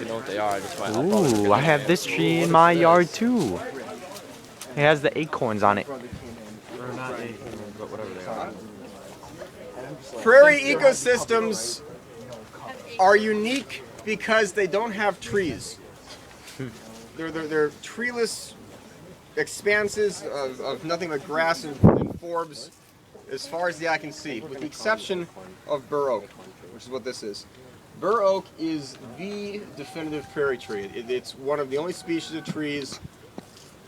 exactly know what they are. That's why I'll probably Ooh, forget I the have name. this tree in my yard too. It has the acorns on it. Or not acorns, but whatever they are. Prairie ecosystems are unique because they don't have trees. They're treeless expanses of nothing but grass and forbs as far as the eye can see, with the exception of bur oak, which is what this is. Bur oak is the definitive prairie tree. It's one of the only species of trees,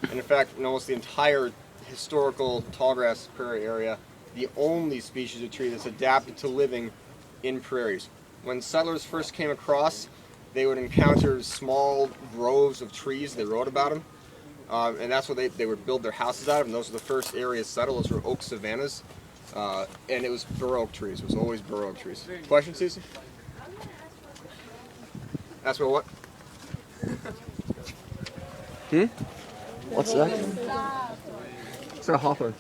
and in fact, in almost the entire historical tallgrass prairie area, the only species of tree that's adapted to living in prairies. When settlers first came across, they would encounter small groves of trees. They wrote about them, and that's what they would build their houses out of. And those were the first areas settled. Those were oak savannas, and it was bur oak trees. It was always bur oak trees. Question, Cece? Ask me what? What's that? It's a hawthorn.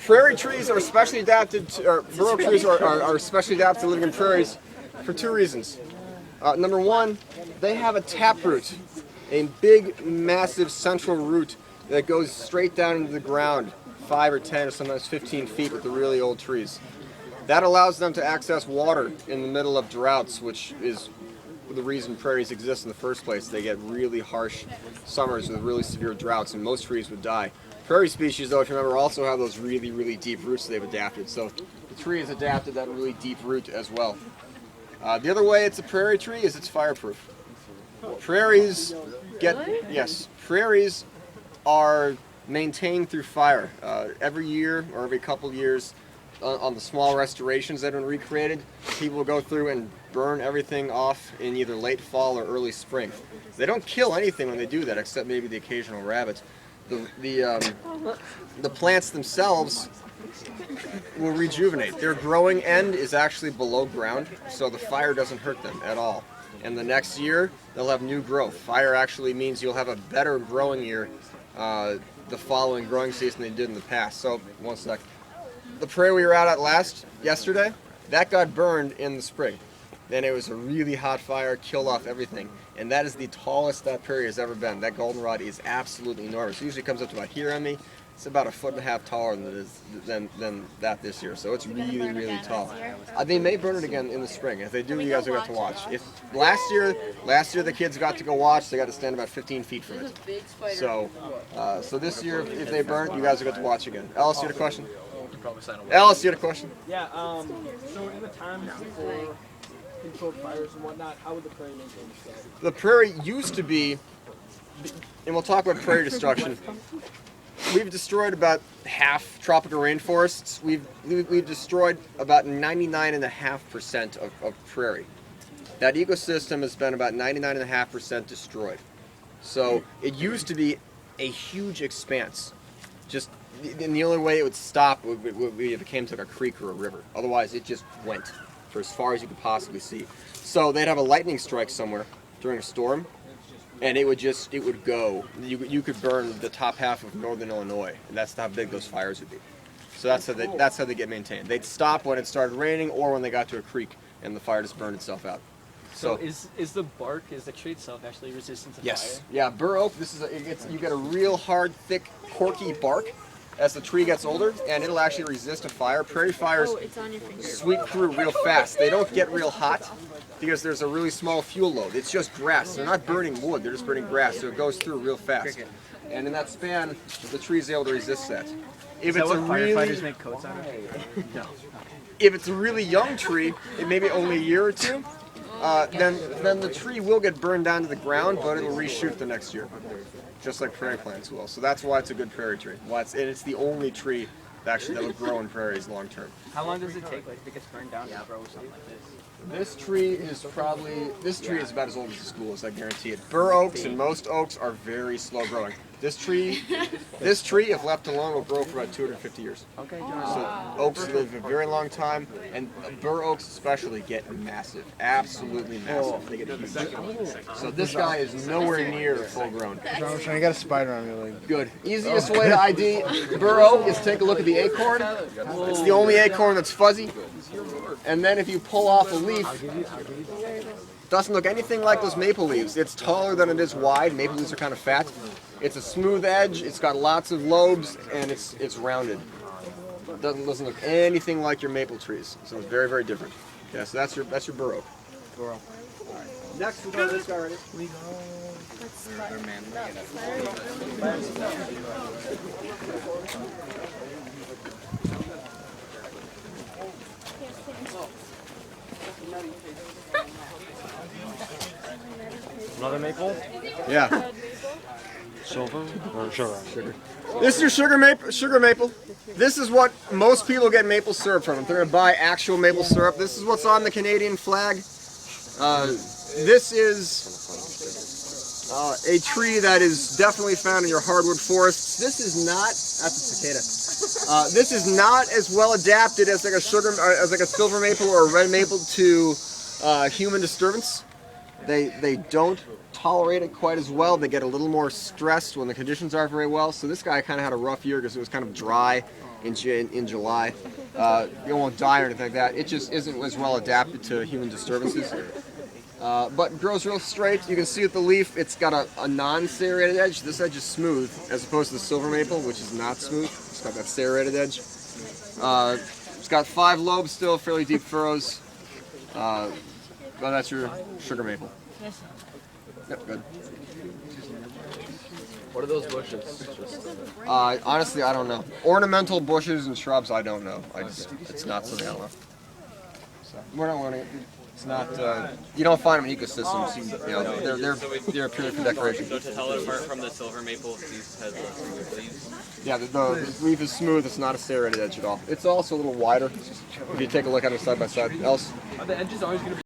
Prairie trees are especially adapted to, or bur oak trees are especially adapted to living in prairies for two reasons. Number one, they have a taproot, a big, massive central root that goes straight down into the ground, 5 or 10 or sometimes 15 feet with the really old trees. That allows them to access water in the middle of droughts, which is the reason prairies exist in the first place. They get really harsh summers with really severe droughts, and most trees would die. Prairie species, though, if you remember, also have those really, really deep roots they've adapted. So the tree has adapted that really deep root as well. The other way it's a prairie tree is it's fireproof. Prairies prairies are maintained through fire. Every year or every couple of years, on the small restorations that have been recreated, people will go through and burn everything off in either late fall or early spring. They don't kill anything when they do that, except maybe the occasional rabbit. The plants themselves will rejuvenate. Their growing end is actually below ground, so the fire doesn't hurt them at all. And the next year, they'll have new growth. Fire actually means you'll have a better growing year the following growing season than they did in the past. So, one sec. The prairie we were out at yesterday, that got burned in the spring. Then it was a really hot fire, killed off everything. And that is the tallest that prairie has ever been. That goldenrod is absolutely enormous. It usually comes up to about here on me. It's about 1.5 feet taller than that this year. So it's really, really tall. They may burn it again in the spring. If they do, you guys will get to watch. If last year the kids got to go watch, they got to stand about 15 feet from it. So this year, if they burn it, you guys will get to watch again. Alice, you had a question? Alice, you had a question? Yeah, so in the times before controlled fires and whatnot, how would the prairie maintain itself? The prairie used to be, and we'll talk about prairie destruction. We've destroyed about half tropical rainforests. We've destroyed about 99.5% of prairie. That ecosystem has been about 99.5% destroyed. So it used to be a huge expanse. And the only way it would stop would be if it came to like a creek or a river. Otherwise, it just went for as far as you could possibly see. So they'd have a lightning strike somewhere during a storm, and it would go. You could burn the top half of northern Illinois, and that's how big those fires would be. So that's how they get maintained. They'd stop when it started raining or when they got to a creek, and the fire just burned itself out. So is the tree itself actually resistant to yes. fire? Yeah, bur oak. You get a real hard, thick, corky bark as the tree gets older, and it'll actually resist a fire. Prairie fires sweep through real fast. They don't get real hot because there's a really small fuel load. It's just grass. They're not burning wood. They're just burning grass, so it goes through real fast. And in that span, the tree's able to resist that. If it's firefighters make coats out of? No. If it's a really young tree, it may be only a year or two, then the tree will get burned down to the ground, but it'll reshoot the next year, just like prairie plants will. So that's why it's a good prairie tree. And it's the only tree that will grow in prairies long term. How long does it take, like, if it gets burned down to grow something like this? This tree is about as old as the school is, I guarantee it. Bur oaks and most oaks are very slow growing. This tree, if left alone, will grow for about 250 years. Okay, So oaks live a very long time, and bur oaks especially get massive, absolutely massive. They get huge. So this guy is nowhere near full grown. I got a spider on your leg. Good. Easiest way to ID bur oak is take a look at the acorn. It's the only acorn that's fuzzy. And then if you pull off a leaf, it doesn't look anything like those maple leaves. It's taller than it is wide. Maple leaves are kind of fat. It's a smooth edge. It's got lots of lobes, and it's rounded. It doesn't look anything like your maple trees. So it's very, very different. Yeah, so that's your bur oak. All right. Next, we got this guy right here. Another maple? Yeah. Silver or sugar? This is your sugar maple. This is what most people get maple syrup from. If they're going to buy actual maple syrup, this is what's on the Canadian flag. This is a tree that is definitely found in your hardwood forests. This is not, that's a cicada. This is not as well adapted as like a silver maple or a red maple to human disturbance. They don't tolerate it quite as well. They get a little more stressed when the conditions aren't very well. So this guy kind of had a rough year because it was kind of dry in July. You won't die or anything like that. It just isn't as well adapted to human disturbances. But grows real straight. You can see with the leaf, it's got a non-serrated edge. This edge is smooth, as opposed to the silver maple, which is not smooth. It's got that serrated edge. It's got 5 lobes still, fairly deep furrows. Well, that's your sugar maple. Yep, good. What are those bushes? Honestly, I don't know. Ornamental bushes and shrubs, I don't know. It's not something I don't know. So, we're not learning it. It's not. You don't find them in ecosystems. You know, they're purely for decoration. So to tell it apart from the silver maple, these has the leaves. Yeah, the leaf is smooth. It's not a serrated edge at all. It's also a little wider. If you take a look at it side by side. Else. Are the edges always going to be